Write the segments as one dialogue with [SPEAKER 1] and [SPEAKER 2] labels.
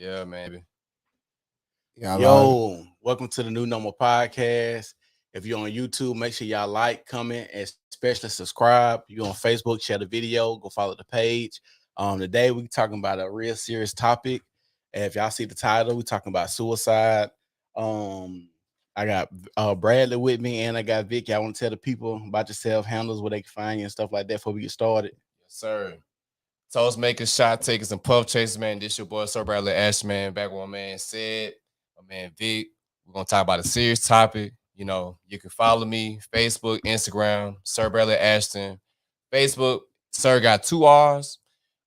[SPEAKER 1] Yeah, man.
[SPEAKER 2] Yeah, live.
[SPEAKER 3] Yo, welcome to the New Normal Podcast. If you're on YouTube, make sure y'all like, comment, and especially subscribe. You on Facebook, share the video, go follow the page. Today we talking about a real serious topic. And if y'all see the title, we talking about suicide. Um, I got Bradley with me, and I got Vic. Y'all want to tell the people about yourself, handles where they can find you and stuff like that before we get started.
[SPEAKER 1] Yes, sir. Toast makers, shot takers, and puff chasers, man. This your boy, Sir Bradley Ashman. Back what my man said. My man Vic. We're gonna talk about a serious topic. You can follow me, Facebook, Instagram, Sir Bradley Ashton. Facebook, Sir got 2 R's.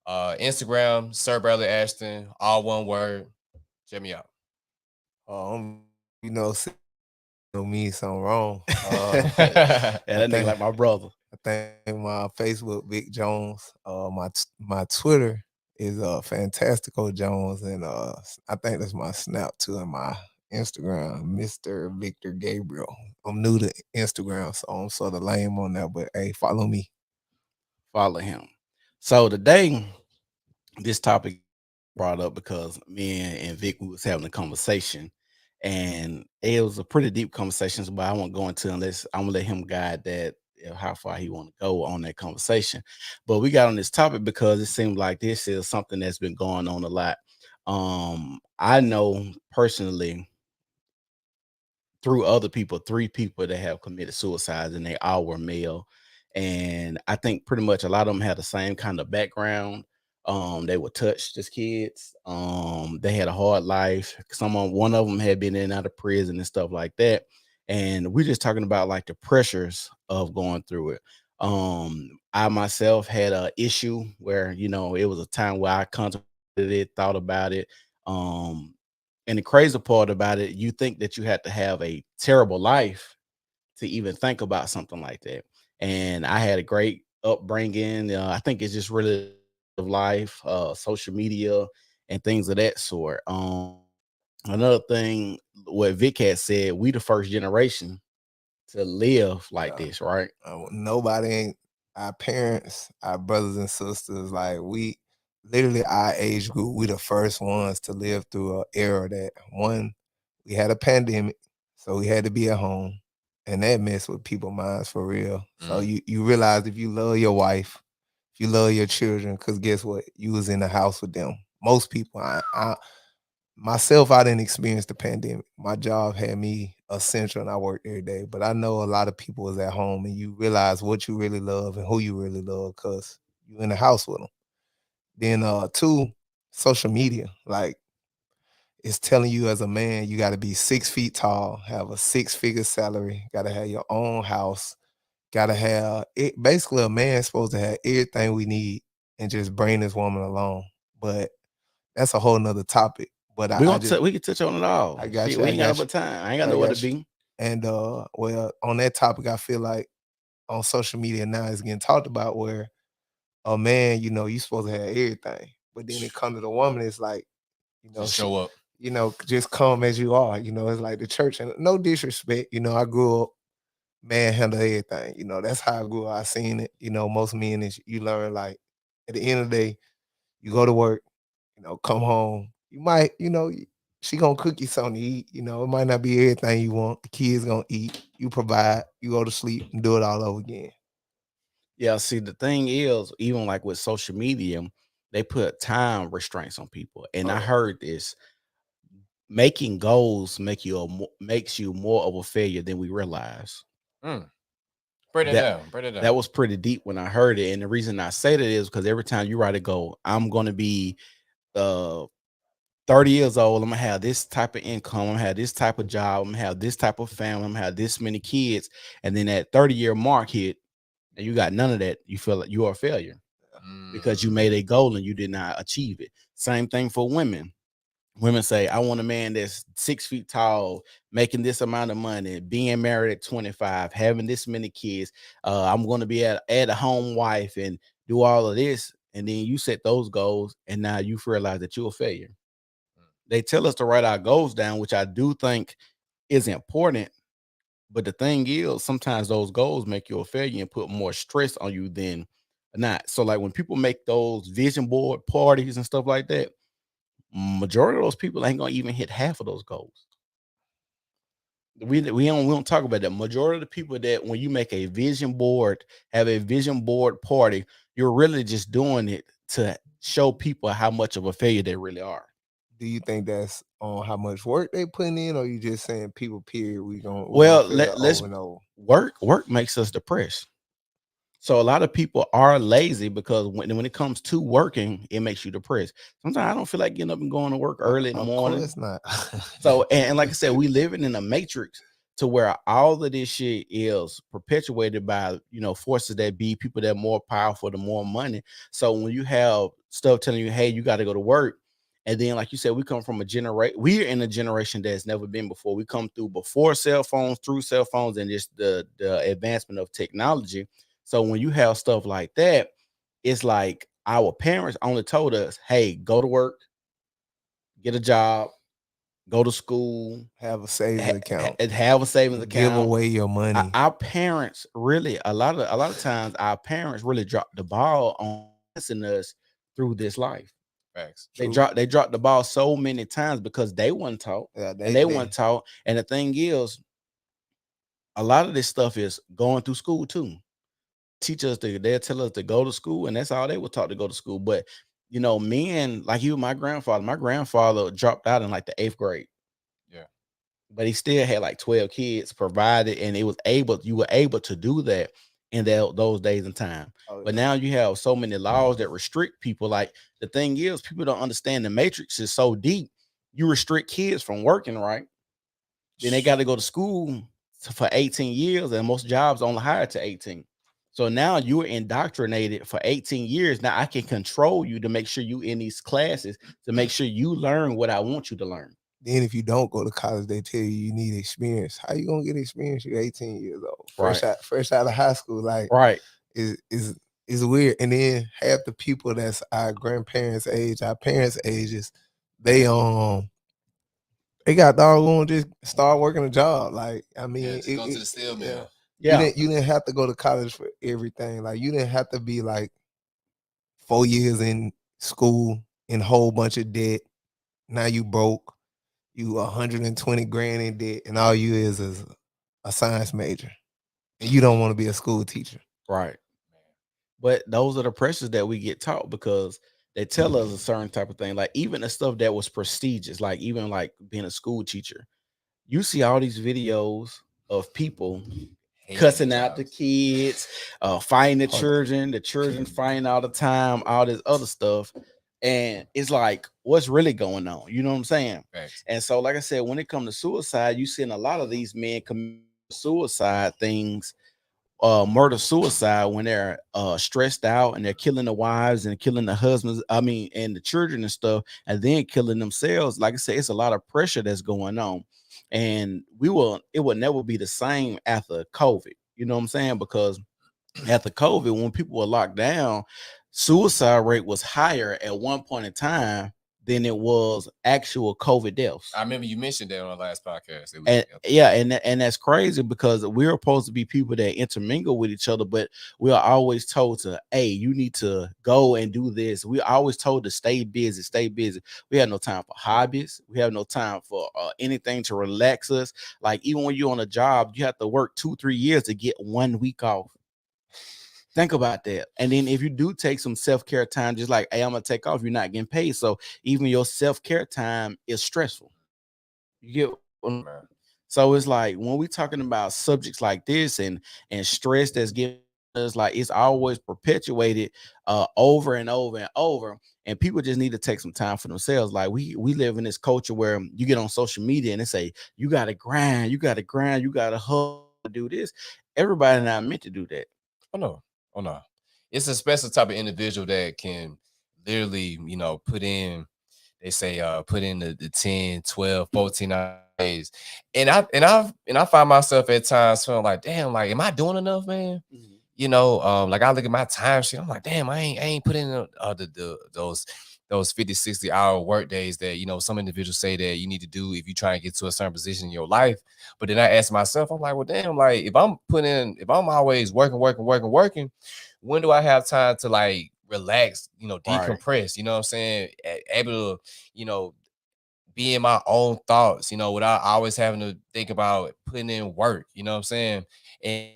[SPEAKER 1] Instagram, Sir Bradley Ashton, all one word. Check me out.
[SPEAKER 2] You know me something wrong.
[SPEAKER 3] Yeah, that nigga like my brother.
[SPEAKER 2] I think my Facebook, Vic Jones. My Twitter is Fantastico Jones, and I think that's my Snap too, and my Instagram, Mr. Victor Gabriel. I'm new to Instagram, so I'm sort of lame on that, but hey, follow me.
[SPEAKER 3] Follow him. So today, this topic brought up because me and Vic we was having a conversation, and it was a pretty deep conversation. But I won't go into unless I'm gonna let him guide that how far he want to go on that conversation. But we got on this topic because it seemed like this is something that's been going on a lot. I know personally through other people, 3 people that have committed suicides, and they all were male. And I think pretty much a lot of them had the same kind of background. They were touched as kids. They had a hard life. One of them had been in and out of prison and stuff like that. And we're just talking about like the pressures of going through it. I myself had a issue where it was a time where I contemplated it, thought about it. And the crazy part about it, you think that you had to have a terrible life to even think about something like that. And I had a great upbringing. I think it's just really of life, social media, and things of that sort. Another thing, what Vic had said, we the first generation to live like this, right?
[SPEAKER 2] Nobody ain't our parents, our brothers and sisters. Like we, literally, our age group, we the first ones to live through an era that we had a pandemic, so we had to be at home, and that messed with people's minds for real. So you realize if you love your wife, if you love your children, because guess what, you was in the house with them. Most people, myself, I didn't experience the pandemic. My job had me essential and I worked every day. But I know a lot of people was at home and you realize what you really love and who you really love because you in the house with them. Then two, social media. Like it's telling you as a man, you gotta be 6 feet tall, have a 6-figure salary, gotta have your own house, gotta have it. Basically, a man's supposed to have everything we need and just bring this woman along. But that's a whole nother topic. But
[SPEAKER 3] We can touch on it all.
[SPEAKER 2] I got
[SPEAKER 3] Shit,
[SPEAKER 2] you.
[SPEAKER 3] we
[SPEAKER 2] I
[SPEAKER 3] ain't got
[SPEAKER 2] got
[SPEAKER 3] no
[SPEAKER 2] you.
[SPEAKER 3] time. I ain't got
[SPEAKER 2] I
[SPEAKER 3] nowhere to
[SPEAKER 2] got you.
[SPEAKER 3] be.
[SPEAKER 2] And well, on that topic, I feel like on social media now it's getting talked about where a man, you supposed to have everything, but then it comes to the woman, it's like,
[SPEAKER 1] Just show up.
[SPEAKER 2] Just come as you are. It's like the church, and no disrespect. I grew up, man handle everything. That's how I grew up. I seen it. Most men is you learn like at the end of the day, you go to work, come home. You might, she gonna cook you something to eat. It might not be everything you want. The kids gonna eat. You provide. You go to sleep and do it all over again.
[SPEAKER 3] Yeah, see, the thing is, even like with social media, they put time restraints on people. And I heard this making goals makes you more of a failure than we realize.
[SPEAKER 1] Mm. Break it down. Break it down.
[SPEAKER 3] That was pretty deep when I heard it. And the reason I say that is because every time you write a goal, I'm gonna be 30 years old, I'm gonna have this type of income, I'm gonna have this type of job, I'm gonna have this type of family, I'm gonna have this many kids, and then that 30-year mark hit, and you got none of that, you feel like you are a failure because you made a goal and you did not achieve it. Same thing for women. Women say, I want a man that's 6 feet tall, making this amount of money, being married at 25, having this many kids. I'm going to be at a home wife and do all of this. And then you set those goals, and now you realize that you're a failure. They tell us to write our goals down, which I do think is important. But the thing is, sometimes those goals make you a failure and put more stress on you than not. So, like when people make those vision board parties and stuff like that, majority of those people ain't gonna even hit half of those goals. We don't talk about that. Majority of the people that when you make a vision board, have a vision board party, you're really just doing it to show people how much of a failure they really are.
[SPEAKER 2] Do you think that's on how much work they putting in, or you just saying people, period, we gonna
[SPEAKER 3] Well,
[SPEAKER 2] fail
[SPEAKER 3] let's
[SPEAKER 2] over and over?
[SPEAKER 3] work makes us depressed. So a lot of people are lazy because when it comes to working, it makes you depressed. Sometimes I don't feel like getting up and going to work early in the
[SPEAKER 2] Of
[SPEAKER 3] morning.
[SPEAKER 2] course not.
[SPEAKER 3] So and like I said, we living in a matrix to where all of this shit is perpetuated by forces that be people that are more powerful, the more money. So when you have stuff telling you, hey, you got to go to work, and then like you said, we come from we're in a generation that's never been before. We come through before cell phones, through cell phones, and just the advancement of technology. So when you have stuff like that, it's like our parents only told us, hey, go to work, get a job, go to school,
[SPEAKER 2] have a savings account,
[SPEAKER 3] have a savings account,
[SPEAKER 2] give away your money.
[SPEAKER 3] Our parents really, a lot of times, our parents really dropped the ball on blessing us through this life.
[SPEAKER 1] Facts.
[SPEAKER 3] They dropped the ball so many times because they weren't taught, they weren't taught. And the thing is, a lot of this stuff is going through school too. They'll tell us to go to school, and that's all they were taught, to go to school. But men like you, my grandfather dropped out in like the 8th grade.
[SPEAKER 1] Yeah.
[SPEAKER 3] But he still had like 12 kids provided, and you were able to do that in those days and time.
[SPEAKER 2] Oh, yeah.
[SPEAKER 3] But now you have so many laws that restrict people. Like the thing is, people don't understand the matrix is so deep. You restrict kids from working, right? Then they got to go to school for 18 years, and most jobs only hire to 18. So now you are indoctrinated for 18 years. Now I can control you to make sure you in these classes, to make sure you learn what I want you to learn.
[SPEAKER 2] Then if you don't go to college, they tell you need experience. How you gonna get experience? You're 18 years old, fresh out of high school. Like,
[SPEAKER 3] right,
[SPEAKER 2] is weird. And then half the people that's our grandparents' age, our parents' ages, they got doggone just start working a job. Like, I mean,
[SPEAKER 1] go to the steel mill.
[SPEAKER 3] Yeah.
[SPEAKER 2] You didn't have to go to college for everything. Like, you didn't have to be like 4 years in school in a whole bunch of debt. Now you broke. You 120 grand in debt, and all you is a science major, and you don't want to be a school teacher.
[SPEAKER 3] Right. But those are the pressures that we get taught, because they tell us a certain type of thing. Like even the stuff that was prestigious, like even like being a school teacher, you see all these videos of people cussing out the kids, fighting the children fighting all the time, all this other stuff. And it's like, what's really going on? You know what I'm saying?
[SPEAKER 1] Right.
[SPEAKER 3] And so, like I said, when it comes to suicide, you seeing a lot of these men commit suicide things, murder suicide, when they're stressed out and they're killing the wives and killing the husbands, and the children and stuff, and then killing themselves. Like I said, it's a lot of pressure that's going on. And it will never be the same after COVID. You know what I'm saying? Because after COVID, when people were locked down, suicide rate was higher at one point in time than it was actual COVID deaths.
[SPEAKER 1] I remember you mentioned that on the last podcast.
[SPEAKER 3] And that's crazy, because we're supposed to be people that intermingle with each other, but we are always told to, hey, you need to go and do this. We're always told to stay busy. We have no time for hobbies. We have no time for anything to relax us. Like even when you're on a job, you have to work 2-3 years to get 1 week off. Think about that. And then if you do take some self-care time, just like, hey, I'm gonna take off, you're not getting paid. So even your self-care time is stressful. You get, so it's like when we're talking about subjects like this and stress that's given us, like it's always perpetuated over and over and over. And people just need to take some time for themselves. Like we live in this culture where you get on social media and they say, you gotta grind, you gotta hustle to do this. Everybody not meant to do that.
[SPEAKER 1] Oh no. It's a special type of individual that can literally, put in, they say put in the 10, 12, 14 days. And I find myself at times feeling like, damn, like, am I doing enough, man? Mm-hmm. Like I look at my time sheet, I'm like, damn, I ain't put in those 50, 60 hour work days that, some individuals say that you need to do if you try and get to a certain position in your life. But then I ask myself, I'm like, well, damn, like if I'm always working, when do I have time to like relax,
[SPEAKER 3] Right.
[SPEAKER 1] decompress, you know what I'm saying? Able to, be in my own thoughts, without always having to think about putting in work, you know what I'm saying? And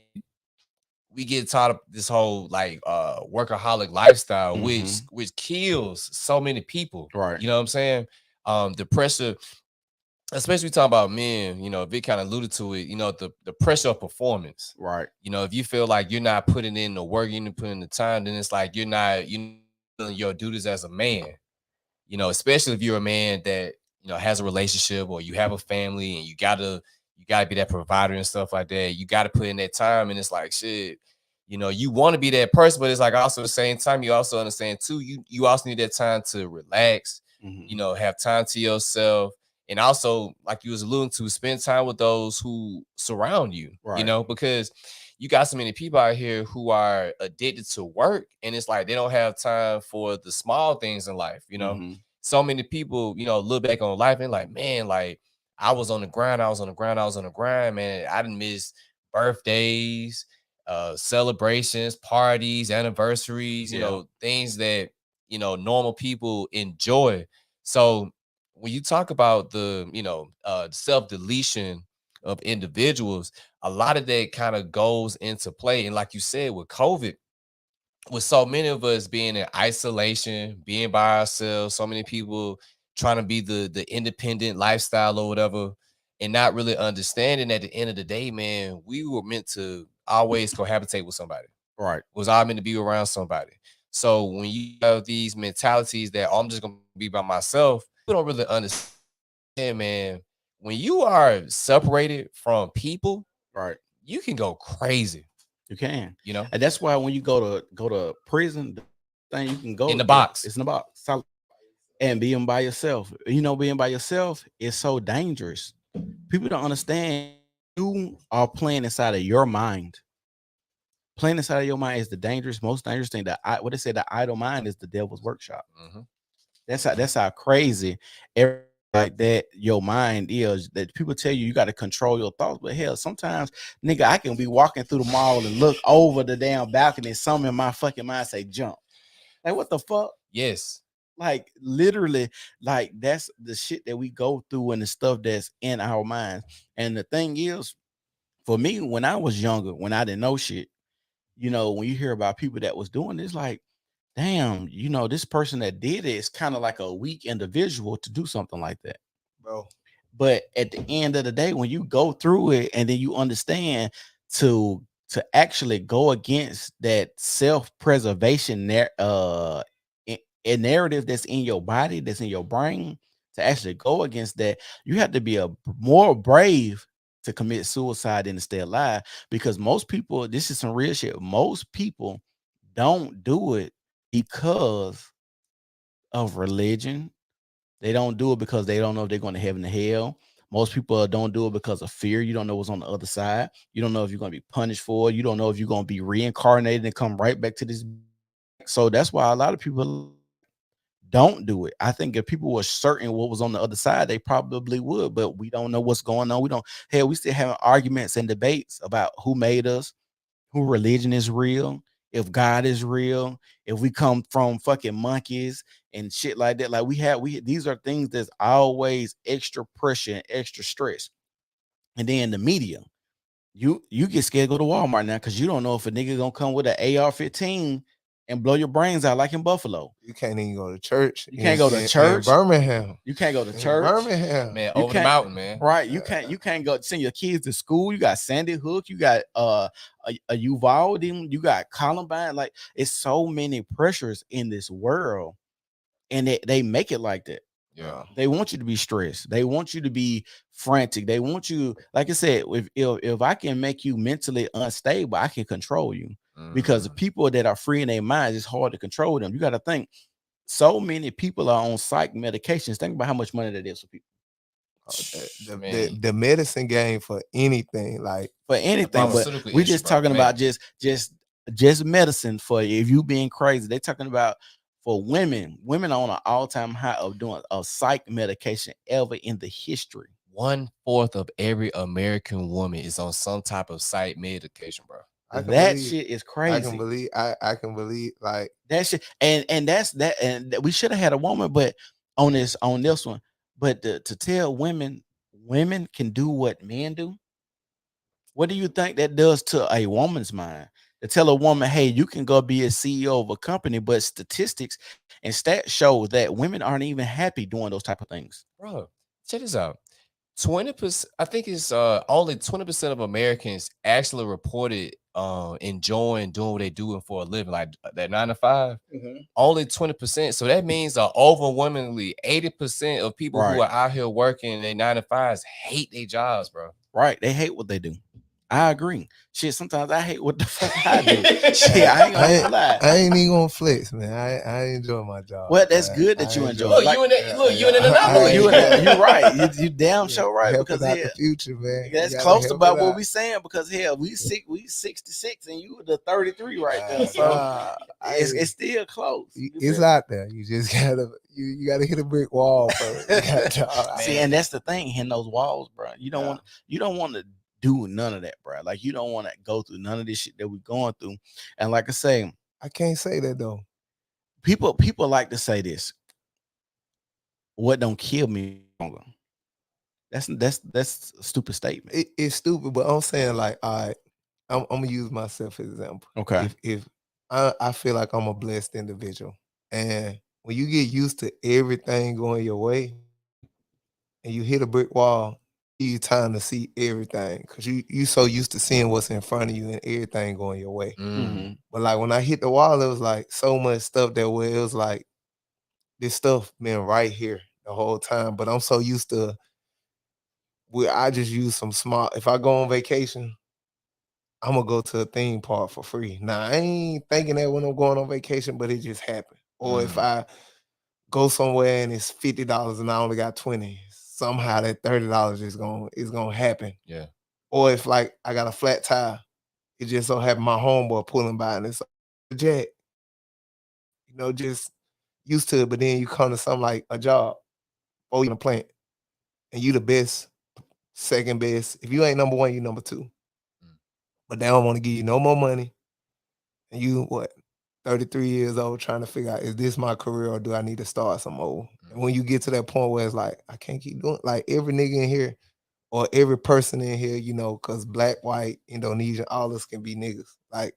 [SPEAKER 1] we get taught up this whole like workaholic lifestyle, which kills so many people.
[SPEAKER 3] Right.
[SPEAKER 1] You know what I'm saying? The pressure, especially talking about men, Vic kind of alluded to it, the pressure of performance.
[SPEAKER 3] Right.
[SPEAKER 1] If you feel like you're not putting in the work, you didn't put in the time, then it's like you're not doing your duties as a man. Especially if you're a man that has a relationship or you have a family and you gotta be that provider and stuff like that. You gotta put in that time, and it's like shit. You want to be that person, but it's like also at the same time, you also understand too. You also need that time to relax. Have time to yourself, and also like you was alluding to, spend time with those who surround you.
[SPEAKER 3] Right.
[SPEAKER 1] Because you got so many people out here who are addicted to work, and it's like they don't have time for the small things in life. So many people, look back on life and like, man, like I was on the grind, man. I didn't miss birthdays, celebrations, parties, anniversaries, things that normal people enjoy. So when you talk about the self-deletion of individuals, a lot of that kind of goes into play. And like you said, with COVID, with so many of us being in isolation, being by ourselves, so many people trying to be the independent lifestyle or whatever, and not really understanding at the end of the day, man, we were meant to always cohabitate with somebody.
[SPEAKER 3] Right.
[SPEAKER 1] Was all meant to be around somebody. So when you have these mentalities that I'm just gonna be by myself, you don't really understand, man. When you are separated from people,
[SPEAKER 3] Right.
[SPEAKER 1] you can go crazy.
[SPEAKER 3] You can.
[SPEAKER 1] You know,
[SPEAKER 3] And that's why when you go to prison, the thing you can go
[SPEAKER 1] in the box.
[SPEAKER 3] It's in the box. And being by yourself. Being by yourself is so dangerous. People don't understand. You are playing inside of your mind. Playing inside of your mind is the most dangerous thing. What they say, the idle mind is the devil's workshop. That's how crazy like that your mind is, that people tell you got to control your thoughts. But hell, sometimes, nigga, I can be walking through the mall and look over the damn balcony and something in my fucking mind say jump. Like, what the fuck?
[SPEAKER 1] Yes.
[SPEAKER 3] Like, literally, like, that's the shit that we go through and the stuff that's in our minds. And the thing is, for me, when I was younger, when I didn't know shit, when you hear about people that was doing this, like, damn, this person that did it is kind of like a weak individual to do something like that,
[SPEAKER 2] bro.
[SPEAKER 3] But at the end of the day, when you go through it and then you understand to actually go against that self-preservation narrative that's in your body, that's in your brain, to actually go against that, you have to be more brave to commit suicide than to stay alive. Because most people, this is some real shit, most people don't do it because of religion. They don't do it because they don't know if they're going to heaven or hell. Most people don't do it because of fear. You don't know what's on the other side. You don't know if you're going to be punished for it. You don't know if you're going to be reincarnated and come right back to this. So that's why a lot of people don't do it. I think if people were certain what was on the other side, they probably would, but we don't know what's going on. We still having arguments and debates about who made us, who religion is real, if God is real, if we come from fucking monkeys and shit like that. Like these are things that's always extra pressure and extra stress. And then the media, you get scared to go to Walmart now because you don't know if a nigga gonna come with an AR-15 and blow your brains out like in Buffalo.
[SPEAKER 2] You can't even go to church.
[SPEAKER 3] You can't go to church
[SPEAKER 2] in Birmingham.
[SPEAKER 3] You can't go to church.
[SPEAKER 2] Birmingham,
[SPEAKER 1] man, over the mountain, man.
[SPEAKER 3] Right? You can't go send your kids to school. You got Sandy Hook. You got a Uvalde. You got Columbine. Like, it's so many pressures in this world, and they make it like that.
[SPEAKER 1] Yeah,
[SPEAKER 3] they want you to be stressed. They want you to be frantic. They want you, like I said, if I can make you mentally unstable, I can control you. Because the people that are free in their minds, it's hard to control them. You got to think, so many people are on psych medications. Think about how much money that is for people.
[SPEAKER 2] The medicine game for anything, like
[SPEAKER 3] for anything, but we just talking about just medicine for if you being crazy. They talking about for women are on an all-time high of doing a psych medication ever in the history.
[SPEAKER 1] 1/4 of every American woman is on some type of psych medication, bro.
[SPEAKER 2] I can
[SPEAKER 3] That
[SPEAKER 2] believe.
[SPEAKER 3] shit is
[SPEAKER 2] I can
[SPEAKER 3] crazy.
[SPEAKER 2] believe. I can believe. Like
[SPEAKER 3] That shit, and that's that, and we should have had a woman, but on this one, but to tell women can do what men do. What do you think that does to a woman's mind? To tell a woman, hey, you can go be a CEO of a company, but statistics and stats show that women aren't even happy doing those type of things.
[SPEAKER 1] Bro, check this out. 20%, I think it's only 20% of Americans actually reported enjoying doing what they doing for a living, like that 9 to 5. Only 20%. So that means overwhelmingly 80% of people who
[SPEAKER 3] Right.
[SPEAKER 1] are out here working their 9 to 5s hate their jobs, bro.
[SPEAKER 3] Right. They hate what they do. I agree. Shit, sometimes I hate what the fuck I do. Shit, I ain't gonna even lie.
[SPEAKER 2] I ain't even gonna flex, man. I enjoy my job.
[SPEAKER 3] Well, that's
[SPEAKER 2] man.
[SPEAKER 3] good that you
[SPEAKER 2] I
[SPEAKER 3] enjoy
[SPEAKER 1] Look,
[SPEAKER 3] it. Like,
[SPEAKER 1] you in the anomaly.
[SPEAKER 3] you're right. You damn sure right,
[SPEAKER 2] helping
[SPEAKER 3] because
[SPEAKER 2] out
[SPEAKER 3] hell,
[SPEAKER 2] the future, man.
[SPEAKER 3] that's
[SPEAKER 2] You gotta
[SPEAKER 3] close to
[SPEAKER 2] help
[SPEAKER 3] about
[SPEAKER 2] it
[SPEAKER 3] what
[SPEAKER 2] out.
[SPEAKER 3] we saying, because hell, we 66 and you the 33 right there. So it's still close. You
[SPEAKER 2] it's
[SPEAKER 3] feel me?
[SPEAKER 2] out there. You just gotta you gotta hit a brick wall first. You gotta-
[SPEAKER 3] See, and that's the thing, hitting those walls, bro. You don't want to do none of that, bro. Like, you don't want to go through none of this shit that we're going through. And like I say,
[SPEAKER 2] I can't say that though.
[SPEAKER 3] people like to say this: what don't kill me longer. That's a stupid statement.
[SPEAKER 2] It's stupid, but I'm saying like, all right, I'm gonna use myself as an example.
[SPEAKER 3] Okay.
[SPEAKER 2] If I feel like I'm a blessed individual, and when you get used to everything going your way, and you hit a brick wall, you time to see everything because you so used to seeing what's in front of you and everything going your way.
[SPEAKER 3] Mm-hmm.
[SPEAKER 2] But like when I hit the wall, it was like so much stuff that where it was like this stuff been right here the whole time. But I'm so used to where I just use some small. If I go on vacation, I'm gonna go to a theme park for free. Now I ain't thinking that when I'm going on vacation, but it just happened. Or if I go somewhere and it's $50 and I only got 20, somehow that $30 is gonna happen.
[SPEAKER 1] Yeah.
[SPEAKER 2] Or if like I got a flat tire, it just so happened my homeboy pulling by and it's a jet. You know, just used to it, but then you come to something like a job or you in a plant and you the best, second best. If you ain't number one, you number two. But they don't want to give you no more money. And you what, 33 years old trying to figure out, is this my career or do I need to start some more? And when you get to that point where it's like, I can't keep doing, like every nigga in here or every person in here, you know, because black, white, Indonesian, all us can be niggas. Like,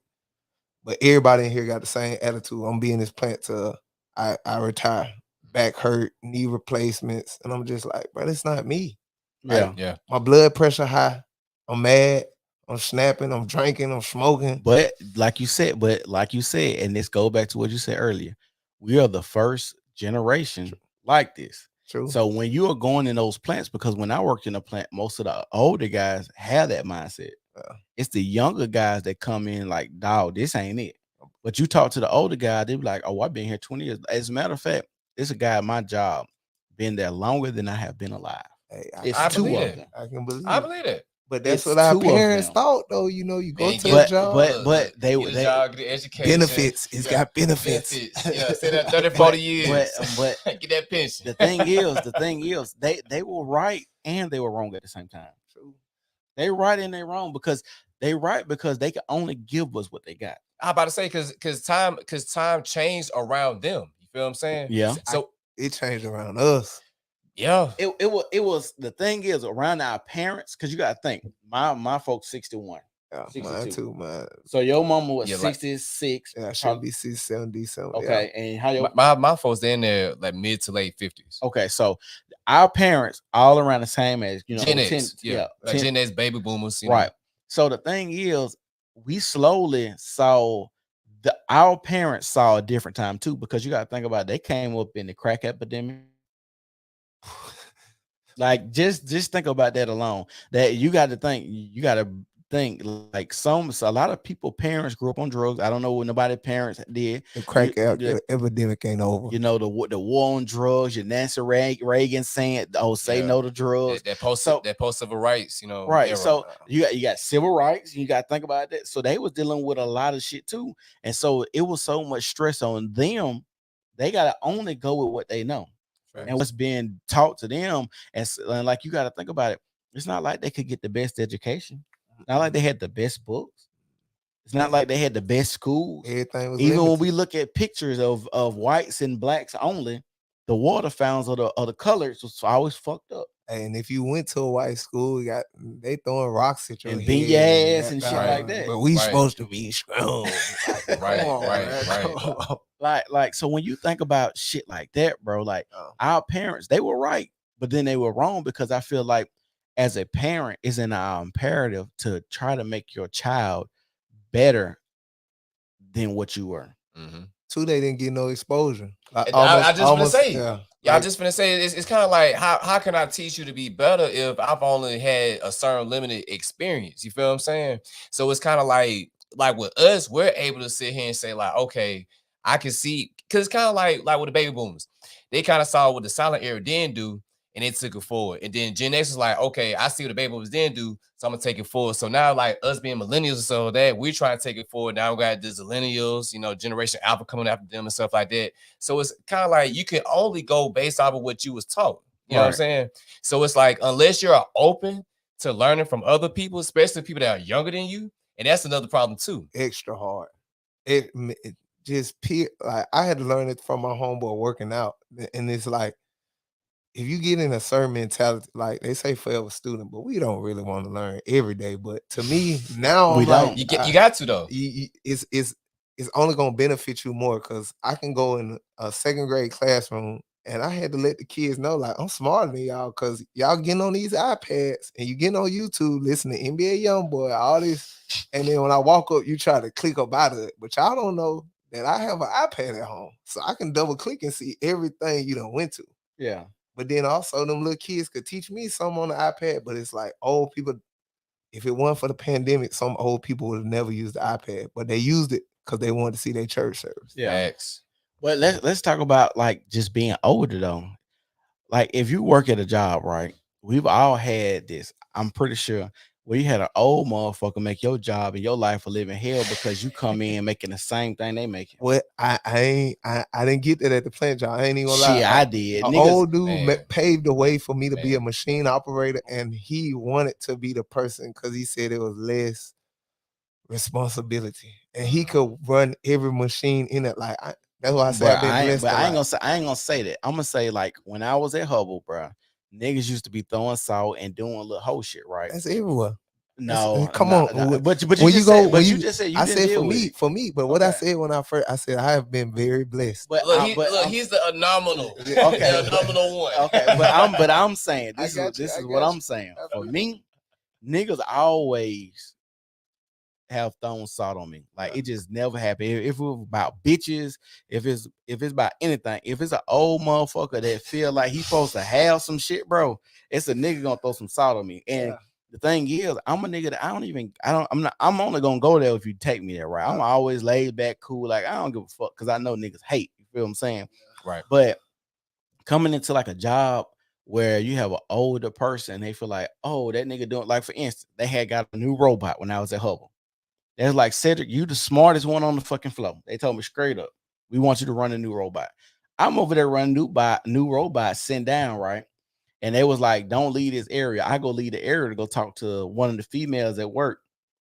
[SPEAKER 2] but everybody in here got the same attitude. I'm being this plant till I retire. Back hurt, knee replacements. And I'm just like, bro, it's not me. Like,
[SPEAKER 1] Yeah.
[SPEAKER 2] my blood pressure high. I'm mad. I'm snapping. I'm drinking. I'm smoking.
[SPEAKER 3] But like you said, and this go back to what you said earlier, we are the first generation like this.
[SPEAKER 2] True.
[SPEAKER 3] So when you are going in those plants, because when I worked in a plant, most of the older guys have that mindset. It's the younger guys that come in like, dog, this ain't it. But you talk to the older guy, they be like, oh, I've been here 20 years. As a matter of fact, it's a guy at my job been there longer than I have been alive.
[SPEAKER 2] Hey,
[SPEAKER 3] It's
[SPEAKER 1] I
[SPEAKER 3] two
[SPEAKER 1] believe
[SPEAKER 3] of
[SPEAKER 1] it.
[SPEAKER 3] them.
[SPEAKER 2] I can believe
[SPEAKER 1] I
[SPEAKER 2] it.
[SPEAKER 1] believe it.
[SPEAKER 2] But that's
[SPEAKER 3] It's
[SPEAKER 2] what our
[SPEAKER 3] two of
[SPEAKER 2] parents
[SPEAKER 3] them.
[SPEAKER 2] thought, though. You know, you go
[SPEAKER 1] Man,
[SPEAKER 2] to
[SPEAKER 1] get
[SPEAKER 2] a job.
[SPEAKER 3] but they
[SPEAKER 1] get a job, get the education.
[SPEAKER 2] Benefits. It's got benefits.
[SPEAKER 1] Yeah, say that 30, 40 years.
[SPEAKER 3] but
[SPEAKER 1] get that pension.
[SPEAKER 3] the thing is, they were right and they were wrong at the same time.
[SPEAKER 2] True.
[SPEAKER 3] They right and they wrong because they right because they can only give us what they got.
[SPEAKER 1] I'm about to say because time changed around them. You feel what I'm saying?
[SPEAKER 3] Yeah.
[SPEAKER 1] So
[SPEAKER 2] It changed around us.
[SPEAKER 1] yeah.
[SPEAKER 3] It was the thing is around our parents, because you gotta think my folks 61.
[SPEAKER 2] Yeah,
[SPEAKER 3] 62.
[SPEAKER 2] mine too, man.
[SPEAKER 3] So your mama was
[SPEAKER 1] Yeah, like-
[SPEAKER 3] 66.
[SPEAKER 2] Yeah, I should be 67, 70.
[SPEAKER 3] Okay, and how your
[SPEAKER 1] My folks they in there like mid to late 50s.
[SPEAKER 3] okay, so our parents all around the same age, you know,
[SPEAKER 1] Gen X, like
[SPEAKER 3] 10
[SPEAKER 1] Gen X baby boomers, you know?
[SPEAKER 3] right. So the thing is, we slowly saw our parents saw a different time too, because you got to think about it, they came up in the crack epidemic. Like just think about that alone. That you got to think like a lot of people parents grew up on drugs. I don't know what nobody parents did.
[SPEAKER 2] The crack epidemic ain't over.
[SPEAKER 3] You know, the war on drugs, your Nancy Reagan saying, "Oh, say no to drugs."
[SPEAKER 1] That post civil rights, you know,
[SPEAKER 3] Right.
[SPEAKER 1] era.
[SPEAKER 3] So you got civil rights. You got to think about that. So they was dealing with a lot of shit too, and so it was so much stress on them. They got to only go with what they know and what's being taught to them. And like you got to think about it. It's not like they could get the best education. Not like they had the best books. It's not like they had the best schools.
[SPEAKER 2] Everything was
[SPEAKER 3] Even when
[SPEAKER 2] limited.
[SPEAKER 3] we look at pictures of whites and blacks only, the water fountains of the colors was always fucked up.
[SPEAKER 2] And if you went to a white school, they throwing rocks at your
[SPEAKER 3] And
[SPEAKER 2] head,
[SPEAKER 3] beat your ass and shit
[SPEAKER 1] Right.
[SPEAKER 3] like that.
[SPEAKER 2] But we
[SPEAKER 1] Right.
[SPEAKER 2] supposed to be strong. Like,
[SPEAKER 1] Right,
[SPEAKER 2] come on,
[SPEAKER 1] right,
[SPEAKER 2] man,
[SPEAKER 1] right.
[SPEAKER 2] come on.
[SPEAKER 3] Like so when you think about shit like that, bro, like our parents, they were right, but then they were wrong, because I feel like as a parent, it's in our imperative to try to make your child better than what you were.
[SPEAKER 1] Mhm.
[SPEAKER 2] Too, they didn't get no exposure. Like,
[SPEAKER 1] I just
[SPEAKER 2] almost,
[SPEAKER 1] finna say,
[SPEAKER 2] yeah.
[SPEAKER 1] Yeah, I
[SPEAKER 2] Like,
[SPEAKER 1] just finna say it's kind of like how can I teach you to be better if I've only had a certain limited experience? You feel what I'm saying? So it's kind of like with us, we're able to sit here and say like, okay, I can see, because it's kind of like with the baby boomers, they kind of saw what the silent era didn't do, and they took it forward. And then Gen X was like, okay, I see what the baby boomers didn't do, so I'm gonna take it forward. So now, like us being millennials or so that we're trying to take it forward. Now we got the millennials, Generation Alpha coming after them and stuff like that. So it's kind of like you can only go based off of what you was taught. You know what I'm
[SPEAKER 3] Right.
[SPEAKER 1] saying? So it's like unless you're open to learning from other people, especially people that are younger than you, and that's another problem too.
[SPEAKER 2] extra hard. It just like I had to learn it from my homeboy working out, and it's like if you get in a certain mentality, like they say forever student, but we don't really want to learn every day. But to me now,
[SPEAKER 3] We
[SPEAKER 2] I'm like,
[SPEAKER 3] don't.
[SPEAKER 1] You got to though.
[SPEAKER 2] it's only gonna benefit you more, because I can go in a second grade classroom and I had to let the kids know, like, I'm smarter than y'all, because y'all getting on these iPads and you getting on YouTube, listening to NBA Youngboy, all this, and then when I walk up, you try to click up out of it, but y'all don't know that I have an iPad at home, so I can double click and see everything you done went to.
[SPEAKER 3] Yeah.
[SPEAKER 2] But then also them little kids could teach me something on the iPad, but it's like old people. If it wasn't for the pandemic, some old people would have never used the iPad, but they used it because they wanted to see their church service.
[SPEAKER 3] Yeah.
[SPEAKER 1] Facts.
[SPEAKER 3] But let's talk about like just being older though. Like if you work at a job, right? We've all had this. I'm pretty sure where you had an old motherfucker make your job and your life a living hell because you come in making the same thing they making.
[SPEAKER 2] Well, I didn't get that at the plant job. I ain't even gonna lie.
[SPEAKER 3] Shit, I did.
[SPEAKER 2] An
[SPEAKER 3] Niggas,
[SPEAKER 2] old dude
[SPEAKER 1] man.
[SPEAKER 2] paved the way for me to be a
[SPEAKER 1] Man.
[SPEAKER 2] machine operator, and he wanted to be the person because he said it was less responsibility, and he could run every machine in it. Like that's why I say I've been blessed.
[SPEAKER 3] I ain't gonna say that. I'm gonna say like when I was at Hubble, bro, niggas used to be throwing salt and doing little whole shit, right?
[SPEAKER 2] That's everywhere.
[SPEAKER 3] No,
[SPEAKER 2] come
[SPEAKER 3] nah,
[SPEAKER 2] on.
[SPEAKER 3] nah. But you
[SPEAKER 2] When
[SPEAKER 3] just
[SPEAKER 2] you
[SPEAKER 3] said,
[SPEAKER 2] go,
[SPEAKER 3] but
[SPEAKER 2] when
[SPEAKER 3] you just said you
[SPEAKER 2] I
[SPEAKER 3] didn't
[SPEAKER 2] said
[SPEAKER 3] deal
[SPEAKER 2] for
[SPEAKER 3] with
[SPEAKER 2] me,
[SPEAKER 3] it.
[SPEAKER 2] for me. But what I
[SPEAKER 3] Okay.
[SPEAKER 2] said when I said I have been very blessed.
[SPEAKER 3] But
[SPEAKER 1] Look, he's the anomalous.
[SPEAKER 3] Okay.
[SPEAKER 1] The anomalous one.
[SPEAKER 3] Okay, but I'm saying
[SPEAKER 2] I
[SPEAKER 3] this
[SPEAKER 2] got you,
[SPEAKER 3] is
[SPEAKER 2] I
[SPEAKER 3] what
[SPEAKER 2] got
[SPEAKER 3] I'm
[SPEAKER 2] you.
[SPEAKER 3] saying.
[SPEAKER 2] I
[SPEAKER 3] For
[SPEAKER 2] feel
[SPEAKER 3] me, niggas always have thrown salt on me. Like
[SPEAKER 2] Yeah.
[SPEAKER 3] it just never happened. If it was about bitches, if it's about anything, if it's an old motherfucker that feel like he supposed to have some shit, bro, it's a nigga gonna throw some salt on me. And
[SPEAKER 2] Yeah.
[SPEAKER 3] the thing is, I'm a nigga that I'm only gonna go there if you take me there, right? I'm always laid back, cool, like I don't give a fuck because I know niggas hate. You feel what I'm saying?
[SPEAKER 1] Right.
[SPEAKER 3] But coming into like a job where you have an older person, they feel like, oh, that nigga doing, like for instance, they had got a new robot when I was at Hubble. They're like, Cedric, you the smartest one on the fucking floor. They told me straight up, we want you to run a new robot. I'm over there running new robot, sitting down, right? And they was like, don't leave this area. I go leave the area to go talk to one of the females at work.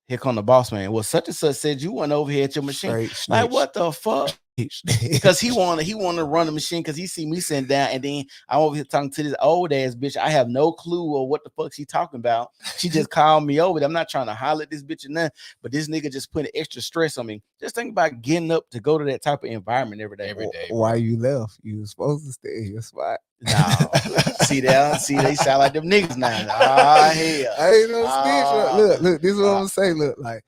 [SPEAKER 3] Here come the boss man. Well, such and such said you went over here at your machine.
[SPEAKER 2] Straight
[SPEAKER 3] Like,
[SPEAKER 2] snitch.
[SPEAKER 3] what the fuck? Because he wanted to run the machine because he see me sitting down, and then I'm over here talking to this old ass bitch. I have no clue of what the fuck she talking about. She just called me over. I'm not trying to holler at this bitch or nothing, but this nigga just putting extra stress on me. Just think about getting up to go to that type of environment every day.
[SPEAKER 2] Why you left? You was supposed to stay in your spot.
[SPEAKER 3] No, see they sound like them niggas now. Ah, hell.
[SPEAKER 2] I ain't no snitch. Look, this is what I'm
[SPEAKER 3] Ah.
[SPEAKER 2] gonna say. Look, like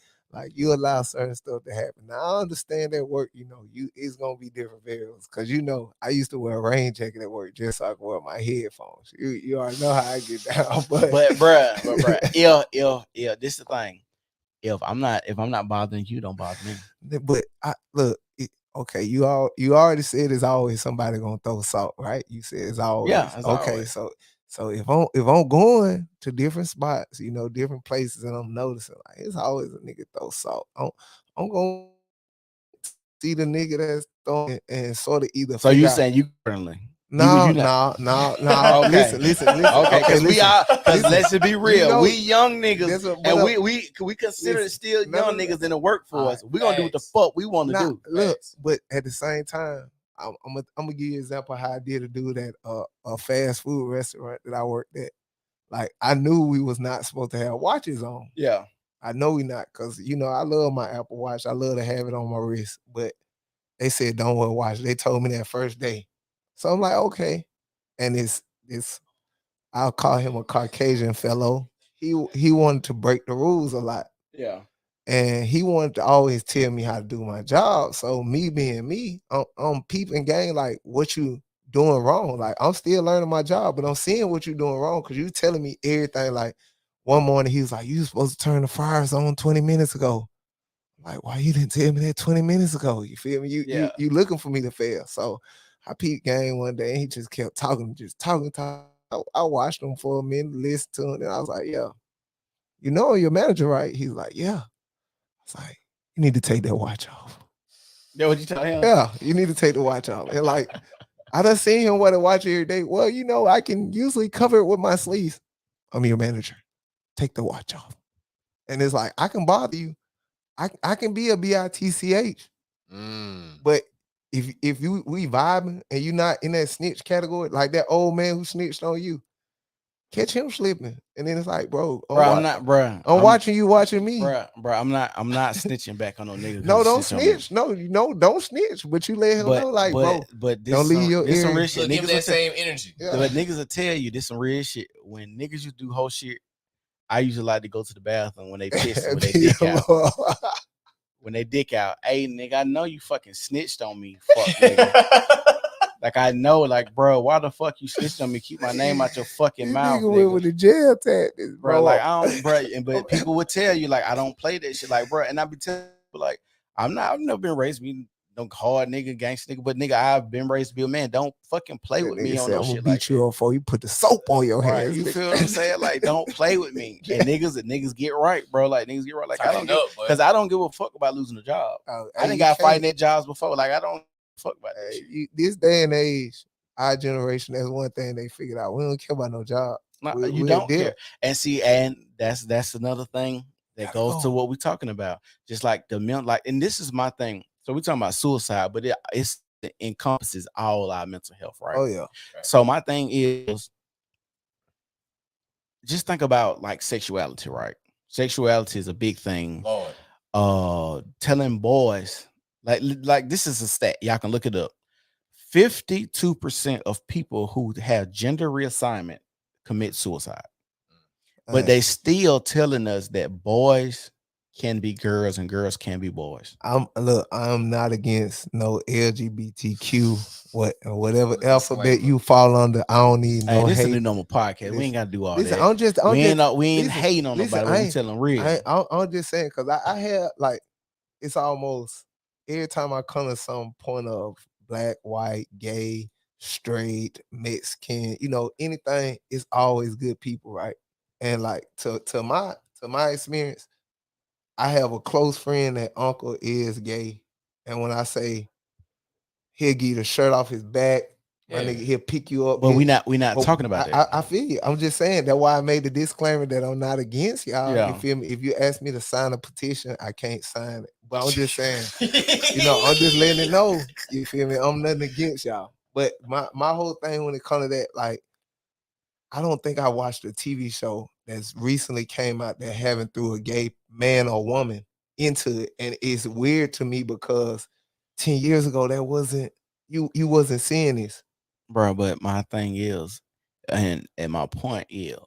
[SPEAKER 2] you allow certain stuff to happen. Now I understand that work, it's gonna be different variables. Cause I used to wear a rain jacket at work just so I could wear my headphones. You already know how I get down. But
[SPEAKER 3] bruh, yeah, this is the thing. If I'm not bothering you, don't bother me.
[SPEAKER 2] But okay, you already said there's always somebody gonna throw salt, right? You said it's always
[SPEAKER 3] It's
[SPEAKER 2] okay.
[SPEAKER 3] always.
[SPEAKER 2] So if I'm going to different spots, different places, and I'm noticing like it's always a nigga throw salt. I'm gonna see the nigga that's throwing and sort of either.
[SPEAKER 3] So you saying you currently?
[SPEAKER 2] No,
[SPEAKER 3] you not-
[SPEAKER 2] no.
[SPEAKER 3] Okay.
[SPEAKER 2] Listen.
[SPEAKER 3] Okay, because we
[SPEAKER 2] listen.
[SPEAKER 3] are. Because
[SPEAKER 2] Listen.
[SPEAKER 3] let's just be real,
[SPEAKER 2] know,
[SPEAKER 3] we young niggas,
[SPEAKER 2] that's what-
[SPEAKER 3] and
[SPEAKER 2] but,
[SPEAKER 3] we consider
[SPEAKER 2] listen,
[SPEAKER 3] still
[SPEAKER 2] no,
[SPEAKER 3] young
[SPEAKER 2] no,
[SPEAKER 3] niggas in the workforce.
[SPEAKER 1] Alright,
[SPEAKER 3] We're gonna do what the
[SPEAKER 1] facts.
[SPEAKER 3] fuck we want to
[SPEAKER 2] Nah,
[SPEAKER 3] do.
[SPEAKER 2] look,
[SPEAKER 1] Facts.
[SPEAKER 2] but at the same time, I'm gonna give you an example of how I did a dude at a fast food restaurant that I worked at. Like I knew we was not supposed to have watches on.
[SPEAKER 3] Yeah.
[SPEAKER 2] I know we not, because I love my Apple Watch. I love to have it on my wrist. But they said don't wear a watch. They told me that first day. So I'm like, okay. And it's I'll call him a Caucasian fellow. He wanted to break the rules a lot.
[SPEAKER 3] Yeah.
[SPEAKER 2] And he wanted to always tell me how to do my job. So me being me, I'm peeping game like what you doing wrong. Like I'm still learning my job, but I'm seeing what you doing wrong because you telling me everything. Like one morning he was like, "You supposed to turn the fryers on 20 minutes ago." I'm like, why you didn't tell me that 20 minutes ago? You feel me? You looking for me to fail. So I peeped game one day and he just kept talking. I watched him for a minute, listened to him, and I was like, yeah, your manager, right? He's like, yeah. It's like, you need to take that watch off.
[SPEAKER 3] Yeah, what you tell him?
[SPEAKER 2] Yeah, you need to take the watch off. And like, I done seen him wear the watch every day. Well, I can usually cover it with my sleeves. I'm your manager. Take the watch off. And it's like, I can bother you. I can be a bitch. But if we vibing and you not in that snitch category, like that old man who snitched on you, catch him slipping. And then it's like, bro, I'm watching you watching me.
[SPEAKER 3] Bro, I'm not snitching back on no nigga.
[SPEAKER 2] No, don't snitch. No, don't snitch. But you let him know, like, bro,
[SPEAKER 3] but
[SPEAKER 2] don't leave your
[SPEAKER 3] this some
[SPEAKER 2] ear.
[SPEAKER 3] real shit.
[SPEAKER 1] So give
[SPEAKER 3] Niggas
[SPEAKER 1] that
[SPEAKER 3] will
[SPEAKER 1] same energy.
[SPEAKER 2] Yeah.
[SPEAKER 3] But niggas will tell you this some real shit. When niggas used to do whole shit, I usually like to go to the bathroom when they piss, when they dick out. When they dick out, hey nigga, I know you fucking snitched on me, fuck nigga. Like I know, like bro, why the fuck you snitched on me? Keep my name out your fucking mouth,
[SPEAKER 2] nigga.
[SPEAKER 3] nigga.
[SPEAKER 2] With the jail tactics,
[SPEAKER 3] Bro. Like I don't, bro. But people would tell you like I don't play that shit, like bro. And I be telling people like I've never been raised me no hard nigga, gangster nigga. But nigga, I've been raised to be a man. Don't fucking play with me on no shit like
[SPEAKER 2] that. Before you put the soap on your hands.
[SPEAKER 3] Right, you feel what I'm saying? Like, don't play with me. And niggas get right, bro. Like niggas get right. Like I don't because I don't give a fuck about losing a job. I didn't got fighting at jobs before. Like I don't fuck about that shit.
[SPEAKER 2] This day and age, our generation, that's one thing they figured out. We don't care about no job.
[SPEAKER 3] You don't care. And see, and that's another thing that goes to what we're talking about. Just like the mental, like, and this is my thing. So we're talking about suicide, but it encompasses all our mental health, right?
[SPEAKER 2] Oh yeah.
[SPEAKER 3] Right. So my thing is, just think about like sexuality, right? Sexuality is a big thing.
[SPEAKER 1] Lord.
[SPEAKER 3] Telling boys, like this is a stat, y'all can look it up. 52% of people who have gender reassignment commit suicide. But they still telling us that boys can be girls and girls can be boys.
[SPEAKER 2] I'm not against no LGBTQ, whatever alphabet you fall under. I don't need no
[SPEAKER 3] this
[SPEAKER 2] hate.
[SPEAKER 3] Is a new normal podcast. We ain't gotta do all that.
[SPEAKER 2] We
[SPEAKER 3] ain't hating on nobody. We telling real.
[SPEAKER 2] I'm just saying because I had like it's almost every time I come to some point of black, white, gay, straight, Mexican, anything, it's always good people, right? And like to my experience, I have a close friend that uncle is gay. And when I say he'll get the shirt off his back, my nigga, he'll pick you up.
[SPEAKER 3] But we not talking about that.
[SPEAKER 2] I feel you. I'm just saying that's why I made the disclaimer that I'm not against y'all. Yeah. You feel me? If you ask me to sign a petition, I can't sign it. But I'm just saying, I'm just letting it know. You feel me? I'm nothing against y'all. But my whole thing when it comes to that, like, I don't think I watched a TV show that's recently came out that haven't threw a gay man or woman into it. And it's weird to me because 10 years ago, that wasn't, you wasn't seeing this.
[SPEAKER 3] Bro, but my thing is, and my point is,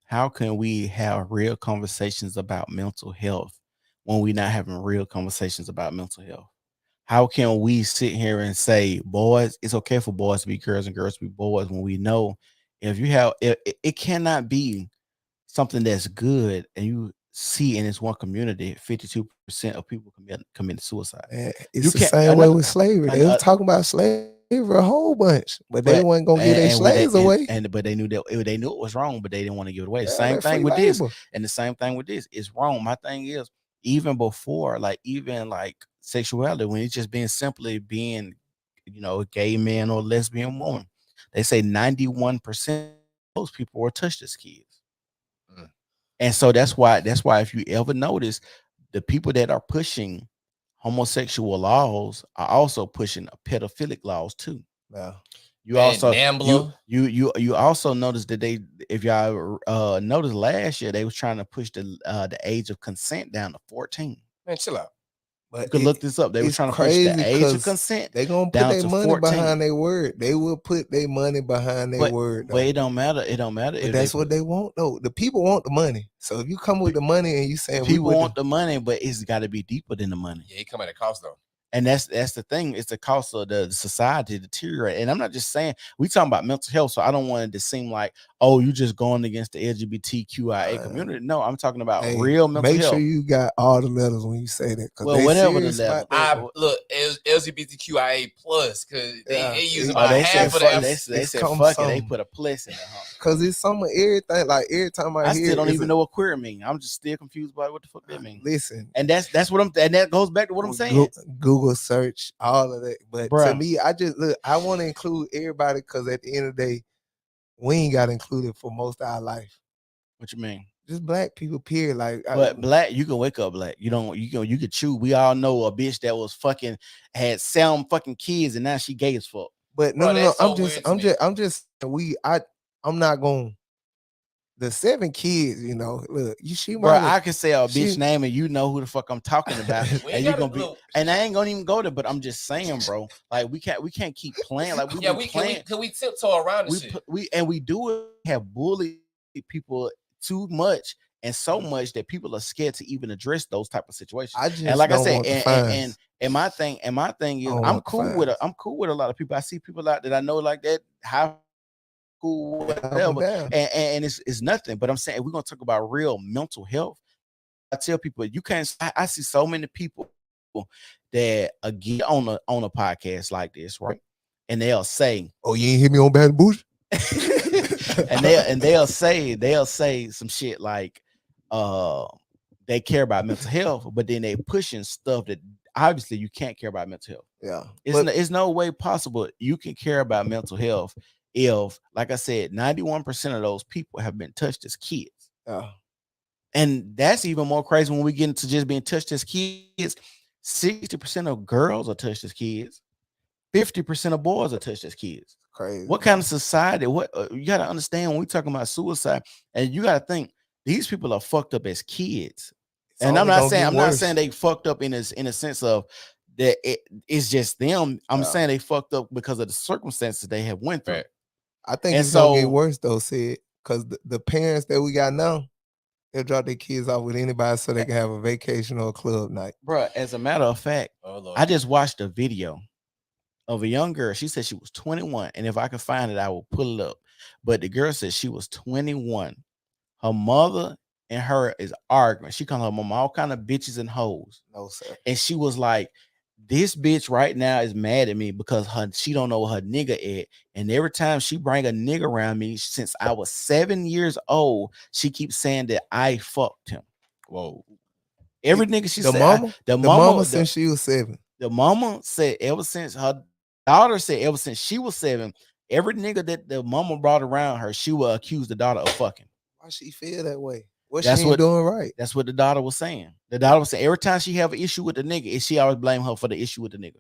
[SPEAKER 3] how can we have real conversations about mental health when we're not having real conversations about mental health? How can we sit here and say, boys, it's okay for boys to be girls and girls to be boys when we know if you have it cannot be something that's good and you see in this one community 52% of people commit suicide.
[SPEAKER 2] It's the same way with slavery. They were talking about slavery a whole bunch, but they weren't gonna give their slaves away.
[SPEAKER 3] But they knew that they knew it was wrong, but they didn't want to give it away. The same thing with this, and the same thing with this. It's wrong. My thing is, even before, like sexuality, when it's just simply being, a gay man or lesbian woman. they say 91% of those people were touched as kids.
[SPEAKER 1] Mm.
[SPEAKER 3] And so that's why if you ever notice, the people that are pushing homosexual laws are also pushing pedophilic laws too.
[SPEAKER 2] Yeah.
[SPEAKER 3] You
[SPEAKER 1] Man,
[SPEAKER 3] also
[SPEAKER 1] NAMBLA.
[SPEAKER 3] you also notice that if y'all noticed last year, they was trying to push the age of consent down to 14.
[SPEAKER 1] Man, chill out.
[SPEAKER 2] But
[SPEAKER 3] You can look this up. They were
[SPEAKER 2] it's
[SPEAKER 3] trying to push the
[SPEAKER 2] crazy
[SPEAKER 3] age of
[SPEAKER 2] 'cause
[SPEAKER 3] consent
[SPEAKER 2] they gonna put
[SPEAKER 3] down
[SPEAKER 2] their
[SPEAKER 3] to
[SPEAKER 2] money
[SPEAKER 3] 14.
[SPEAKER 2] behind their word. They will put their money behind their word.
[SPEAKER 3] But
[SPEAKER 2] Though.
[SPEAKER 3] it don't matter. It don't matter.
[SPEAKER 2] But
[SPEAKER 3] if
[SPEAKER 2] that's what they want though. The people want the money. So if you come with the money and you saying
[SPEAKER 3] people want the money, but it's got to be deeper than the money.
[SPEAKER 1] Yeah, he come at a cost though.
[SPEAKER 3] And that's the thing. It's the cost of the society deteriorate. And I'm not just saying, we talking about mental health. So I don't want it to seem like, oh, you just going against the LGBTQIA community. No, I'm talking about real mental
[SPEAKER 2] make
[SPEAKER 3] health.
[SPEAKER 2] sure you got all the letters when you say that.
[SPEAKER 3] Well, whatever the level.
[SPEAKER 1] Look, LGBTQIA plus, because they using
[SPEAKER 3] Oh,
[SPEAKER 1] about half of the.
[SPEAKER 3] They said fuck it. They put a plus in it.
[SPEAKER 2] Because it's some of everything. Like every time I hear,
[SPEAKER 3] still don't even know what queer mean. I'm just still confused by what the fuck that mean.
[SPEAKER 2] Listen,
[SPEAKER 3] and that's what and that goes back to what I'm saying.
[SPEAKER 2] Google search all of that, but
[SPEAKER 3] Bruh.
[SPEAKER 2] to me, I want to include everybody because at the end of the day, we ain't got included for most of our life.
[SPEAKER 3] What you mean?
[SPEAKER 2] Just black people, period. Like,
[SPEAKER 3] but black, you can wake up black. You can choose. We all know a bitch that was had 7 fucking kids and now she gay as fuck.
[SPEAKER 2] But no. I'm not going. The 7 kids, look,
[SPEAKER 3] I can say a bitch name and you know who the fuck I'm talking about, and you gonna be, and I ain't gonna even go there. But I'm just saying, bro, like we can't keep playing like we playing.
[SPEAKER 1] Can we tiptoe around this shit?
[SPEAKER 3] We do it. Have bullied people too much and so much that people are scared to even address those type of situations. And like I said, and my thing is, I'm cool with a lot of people. I see people out that I know like that. How cool, whatever, and it's nothing. But I'm saying, if we're gonna talk about real mental health, I tell people you can't. I see so many people that get on a podcast like this, right? And they'll say,
[SPEAKER 2] "Oh, you ain't hit me on Bad Bush,"
[SPEAKER 3] and they'll say some shit like, they care about mental health, but then they pushing stuff that obviously you can't care about mental health.
[SPEAKER 2] Yeah,
[SPEAKER 3] it's no way possible you can care about mental health if, like I said, 91% of those people have been touched as kids.
[SPEAKER 2] Yeah.
[SPEAKER 3] And that's even more crazy when we get into just being touched as kids. 60% of girls are touched as kids. 50% of boys are touched as kids.
[SPEAKER 2] Crazy.
[SPEAKER 3] What kind of society? What you got to understand when we talking about suicide, and you got to think these people are fucked up as kids. And I'm not saying they fucked up in a sense of that it's just them. I'm saying they fucked up because of the circumstances they have went through.
[SPEAKER 1] Right.
[SPEAKER 2] I think it's gonna get worse though, Sid, because the parents that we got now, they'll drop their kids off with anybody so they can have a vacation or a club night.
[SPEAKER 3] Bro, as a matter of fact, I just watched a video of a young girl. She said she was 21, and if I could find it, I will pull it up. But the girl said she was 21. Her mother and her is arguing. She called her mom all kind of bitches and hoes.
[SPEAKER 2] No, sir.
[SPEAKER 3] And she was like, this bitch right now is mad at me because she don't know her nigga at. And every time she bring a nigga around me since I was 7 years old, she keeps saying that I fucked him.
[SPEAKER 1] Whoa.
[SPEAKER 3] Every nigga she said.
[SPEAKER 2] The mama since she was 7.
[SPEAKER 3] The mama said ever since her daughter said ever since she was 7, every nigga that the mama brought around her, she will accuse the daughter of fucking.
[SPEAKER 2] Why she feel that way? What she ain't doing right?
[SPEAKER 3] That's what the daughter was saying. The daughter was saying every time she have an issue with the nigga, she always blame her for the issue with the nigga.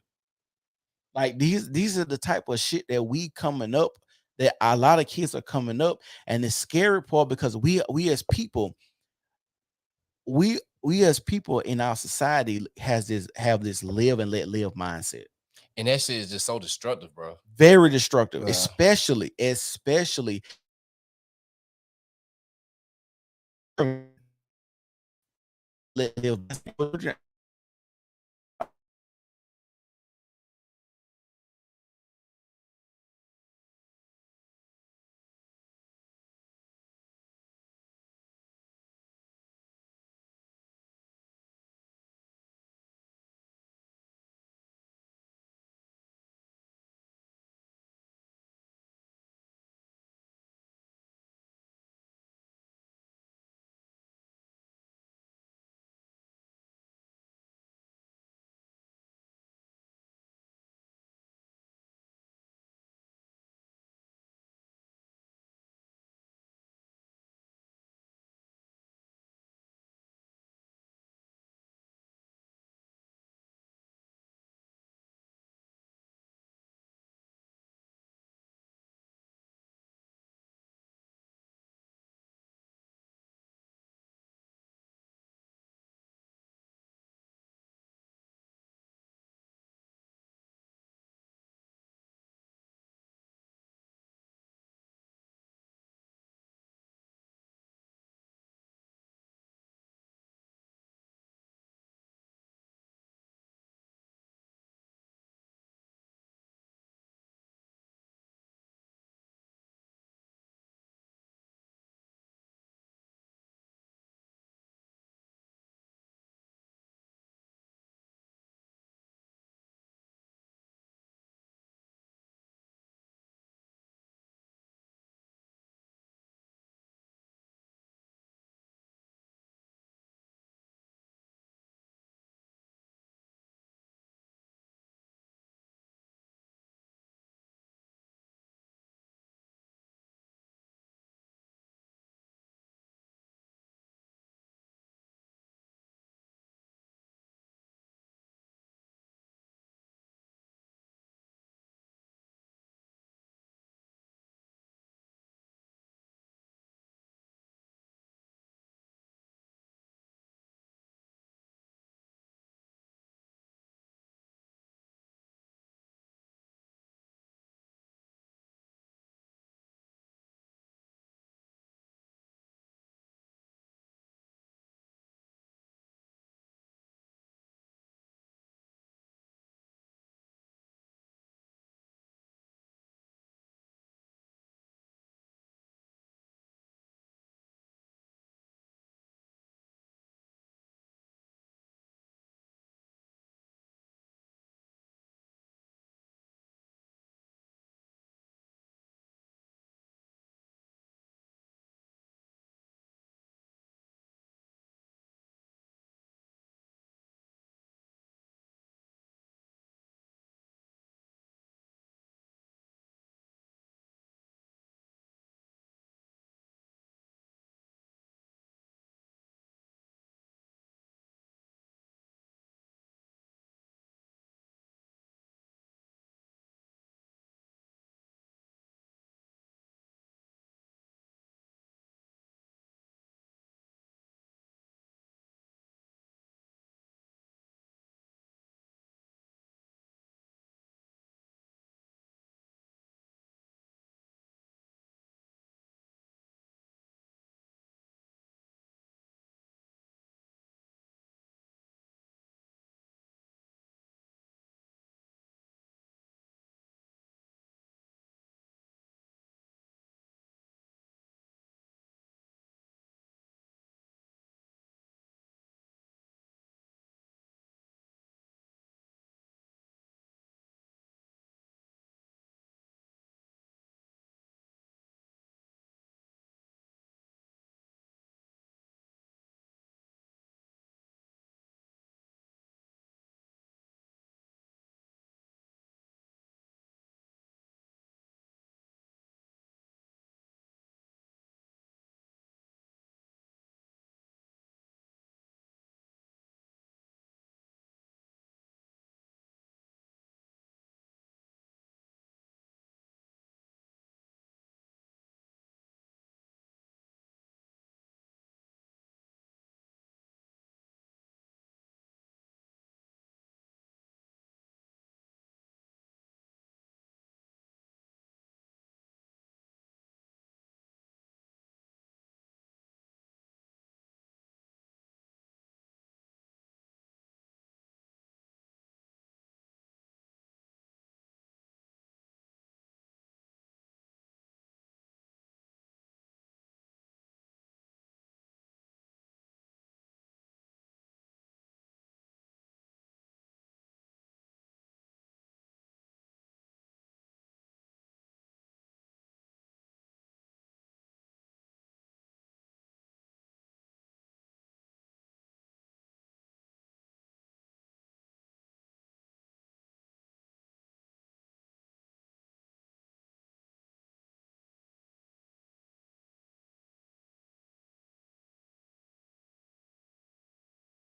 [SPEAKER 3] Like these are the type of shit that we coming up, that a lot of kids are coming up, and the scary part because we as people, we as people in our society have this live and let live mindset.
[SPEAKER 1] And that shit is just so destructive, bro.
[SPEAKER 3] Very destructive,
[SPEAKER 2] Yeah.
[SPEAKER 3] especially let live.